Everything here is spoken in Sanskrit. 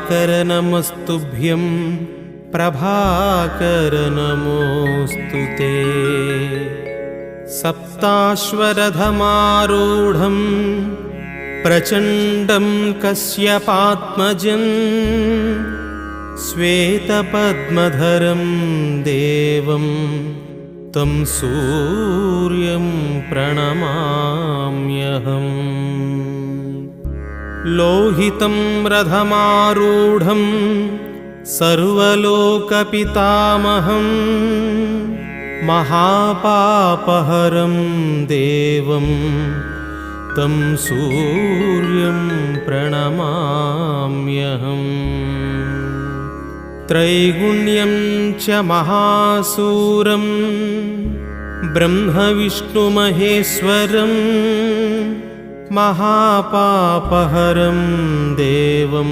दिवाकर नमस्तुभ्यं प्रभाकर नमोऽस्तु ते। सप्ताश्वरथमारूढं प्रचण्डं कश्यपात्मजं श्वेतपद्मधरं देवं तं सूर्यं प्रणमाम्यहम्। लोहितं रथमारूढं सर्वलोकपितामहं महापापहरं देवं तं सूर्यं प्रणमाम्यहम्। त्रैगुण्यं च महासूरं ब्रह्मविष्णुमहेश्वरं महापापहरं देवं